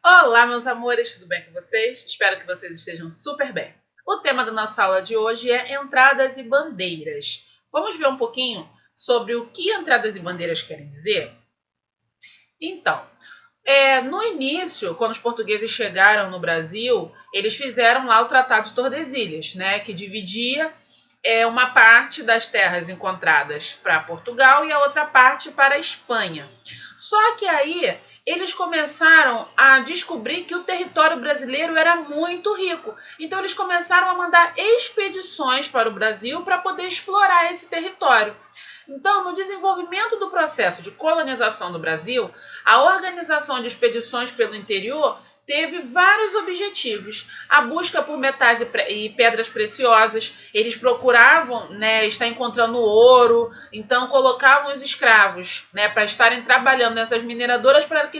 Olá, meus amores, tudo bem com vocês? Espero que vocês estejam super bem. O tema da nossa aula de hoje é entradas e bandeiras. Vamos ver um pouquinho sobre o que entradas e bandeiras querem dizer? Então, no início, quando os portugueses chegaram no Brasil, eles fizeram lá o Tratado de Tordesilhas, né, que dividia uma parte das terras encontradas para Portugal e a outra parte para a Espanha. Só que aí eles começaram a descobrir que o território brasileiro era muito rico. Então eles começaram a mandar expedições para o Brasil para poder explorar esse território. Então, no desenvolvimento do processo de colonização do Brasil, a organização de expedições pelo interior teve vários objetivos. A busca por metais e pedras preciosas, eles procuravam, estar encontrando ouro, então colocavam os escravos, para estarem trabalhando nessas mineradoras para que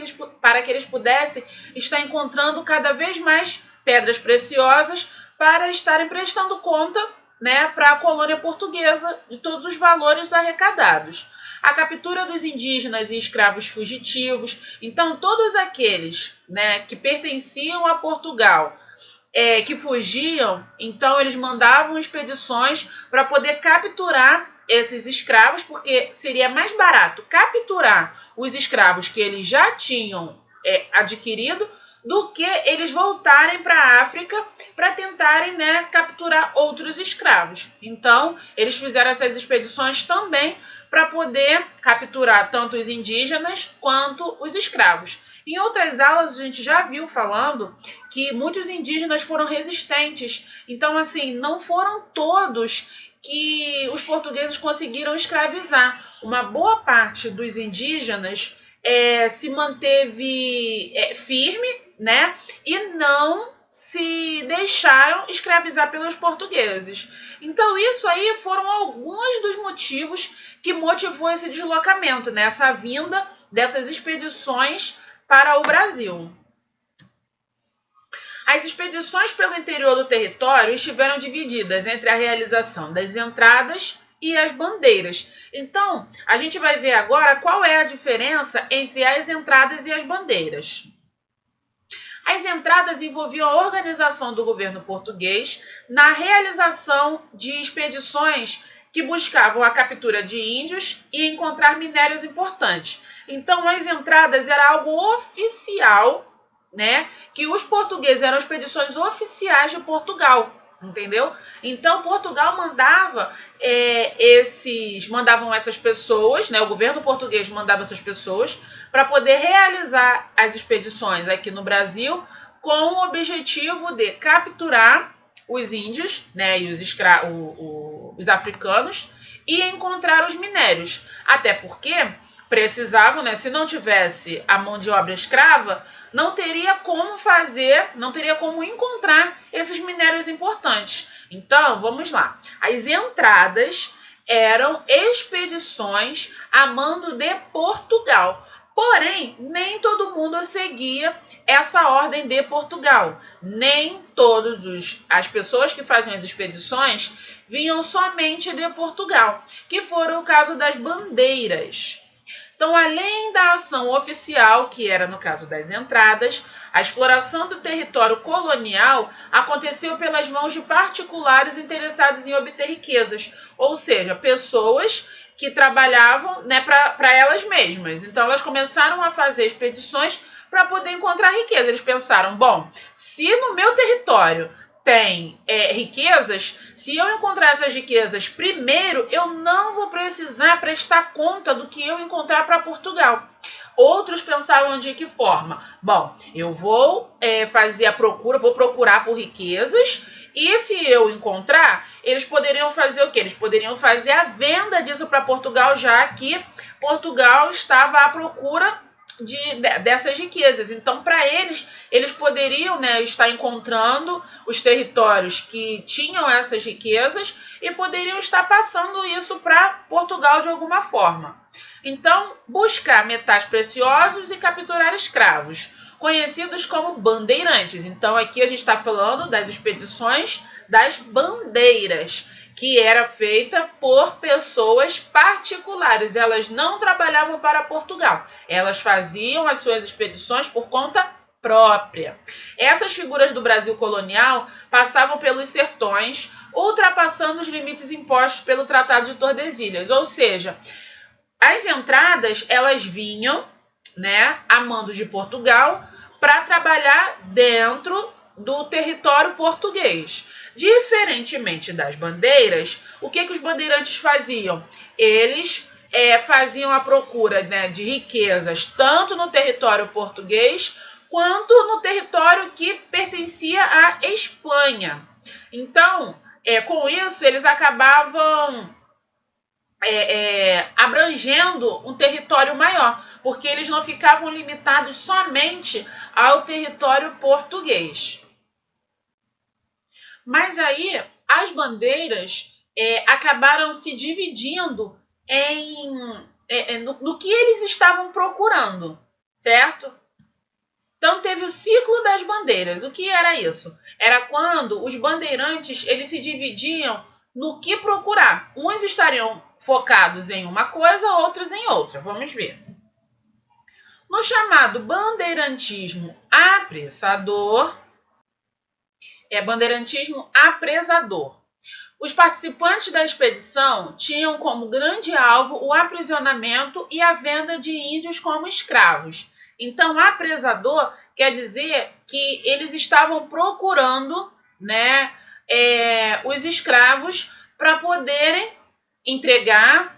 eles pudessem estar encontrando cada vez mais pedras preciosas para estarem prestando conta, para a colônia portuguesa de todos os valores arrecadados. A captura dos indígenas e escravos fugitivos. Então, todos aqueles, que pertenciam a Portugal, que fugiam, então eles mandavam expedições para poder capturar esses escravos, porque seria mais barato capturar os escravos que eles já tinham adquirido do que eles voltarem para a África para tentarem, capturar outros escravos. Então, eles fizeram essas expedições também para poder capturar tanto os indígenas quanto os escravos. Em outras aulas, a gente já viu falando que muitos indígenas foram resistentes. Então, assim, não foram todos que os portugueses conseguiram escravizar. Uma boa parte dos indígenas se manteve firme, e não se deixaram escravizar pelos portugueses. Então, isso aí foram alguns dos motivos que motivou esse deslocamento, essa vinda dessas expedições para o Brasil. As expedições pelo interior do território estiveram divididas entre a realização das entradas e as bandeiras. Então, a gente vai ver agora qual é a diferença entre as entradas e as bandeiras. As entradas envolviam a organização do governo português na realização de expedições que buscavam a captura de índios e encontrar minérios importantes. Então, as entradas era algo oficial, que os portugueses eram expedições oficiais de Portugal, entendeu? Então, Portugal mandavam essas pessoas, o governo português mandava essas pessoas para poder realizar as expedições aqui no Brasil com o objetivo de capturar os índios, e os africanos e encontrar os minérios. Até porque precisavam, se não tivesse a mão de obra escrava, não teria como encontrar esses minérios importantes. Então, vamos lá. As entradas eram expedições a mando de Portugal. Porém, nem todo mundo seguia essa ordem de Portugal. Nem todas as pessoas que faziam as expedições vinham somente de Portugal, que foram o caso das bandeiras. Então, além da ação oficial, que era no caso das entradas, a exploração do território colonial aconteceu pelas mãos de particulares interessados em obter riquezas, ou seja, pessoas que trabalhavam, para elas mesmas. Então, elas começaram a fazer expedições para poder encontrar riqueza. Eles pensaram, bom, se no meu território tem riquezas, se eu encontrar essas riquezas primeiro, eu não vou precisar prestar conta do que eu encontrar para Portugal. Outros pensavam de que forma? Bom, eu vou fazer a procura, vou procurar por riquezas, e se eu encontrar, eles poderiam fazer o quê? Eles poderiam fazer a venda disso para Portugal, já que Portugal estava à procura dessas riquezas. Então, para eles poderiam, estar encontrando os territórios que tinham essas riquezas e poderiam estar passando isso para Portugal de alguma forma. Então, buscar metais preciosos e capturar escravos, conhecidos como bandeirantes. Então, aqui a gente está falando das expedições das bandeiras, que era feita por pessoas particulares. Elas não trabalhavam para Portugal. Elas faziam as suas expedições por conta própria. Essas figuras do Brasil colonial passavam pelos sertões, ultrapassando os limites impostos pelo Tratado de Tordesilhas, ou seja, as entradas elas vinham, né, a mando de Portugal para trabalhar dentro do território português. Diferentemente das bandeiras, o que os bandeirantes faziam? Eles faziam a procura, né, de riquezas tanto no território português quanto no território que pertencia à Espanha. Então, com isso, eles acabavam abrangendo um território maior, porque eles não ficavam limitados somente ao território português. Mas aí as bandeiras acabaram se dividindo no que eles estavam procurando, certo? Então teve o ciclo das bandeiras. O que era isso? Era quando os bandeirantes eles se dividiam no que procurar. Uns estariam focados em uma coisa, outros em outra. Vamos ver. No chamado bandeirantismo apressador, bandeirantismo apresador. Os participantes da expedição tinham como grande alvo o aprisionamento e a venda de índios como escravos. Então, apresador quer dizer que eles estavam procurando, né, os escravos para poderem entregar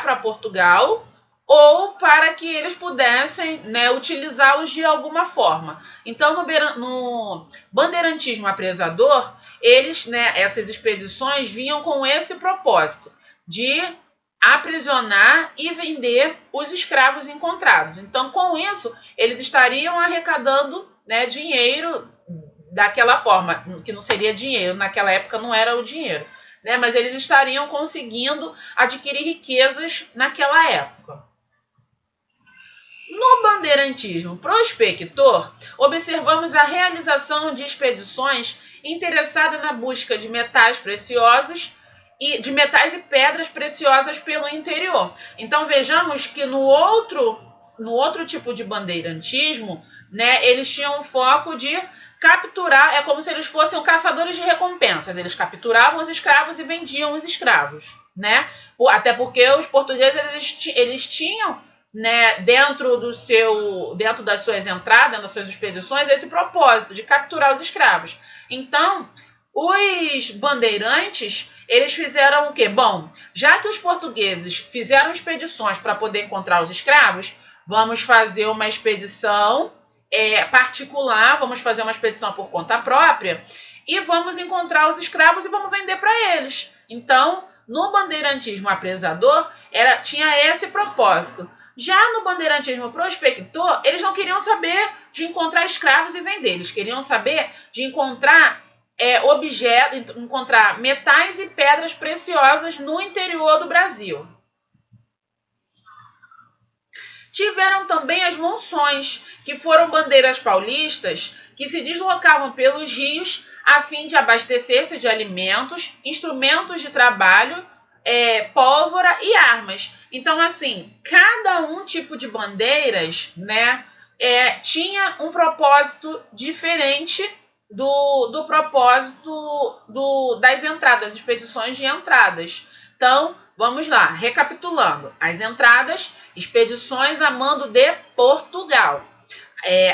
para Portugal ou para que eles pudessem, né, utilizá-los de alguma forma. Então, no bandeirantismo apresador, eles, né, essas expedições vinham com esse propósito de aprisionar e vender os escravos encontrados. Então, com isso, eles estariam arrecadando, né, dinheiro daquela forma, que não seria dinheiro, naquela época não era o dinheiro, né, mas eles estariam conseguindo adquirir riquezas naquela época. No bandeirantismo prospector, observamos a realização de expedições interessadas na busca de metais preciosos e de metais e pedras preciosas pelo interior. Então vejamos que no outro tipo de bandeirantismo, né, eles tinham o foco de capturar, é como se eles fossem caçadores de recompensas. Eles capturavam os escravos e vendiam os escravos, né? Até porque os portugueses eles tinham, né, dentro das suas entradas, das suas expedições, esse propósito de capturar os escravos. Então, os bandeirantes, eles fizeram o quê? Bom, já que os portugueses fizeram expedições para poder encontrar os escravos, vamos fazer uma expedição particular, vamos fazer uma expedição por conta própria e vamos encontrar os escravos e vamos vender para eles. Então, no bandeirantismo apresador, tinha esse propósito. Já no bandeirantismo prospector, eles não queriam saber de encontrar escravos e vender, eles queriam saber de encontrar objetos, encontrar metais e pedras preciosas no interior do Brasil. Tiveram também as monções, que foram bandeiras paulistas que se deslocavam pelos rios a fim de abastecer-se de alimentos, instrumentos de trabalho, pólvora e armas. Então, assim, cada um tipo de bandeiras, né, tinha um propósito diferente do propósito das entradas, expedições de entradas. Então, vamos lá, recapitulando. As entradas, expedições a mando de Portugal.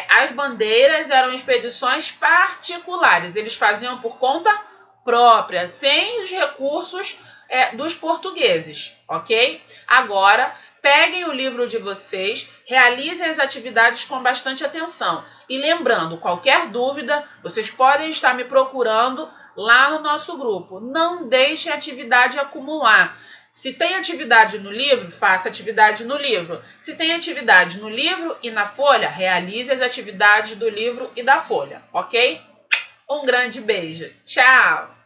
As bandeiras eram expedições particulares, eles faziam por conta própria, sem os recursos dos portugueses, ok? Agora, peguem o livro de vocês, realizem as atividades com bastante atenção. E lembrando, qualquer dúvida, vocês podem estar me procurando lá no nosso grupo. Não deixem a atividade acumular. Se tem atividade no livro, faça atividade no livro. Se tem atividade no livro e na folha, realize as atividades do livro e da folha, ok? Um grande beijo. Tchau!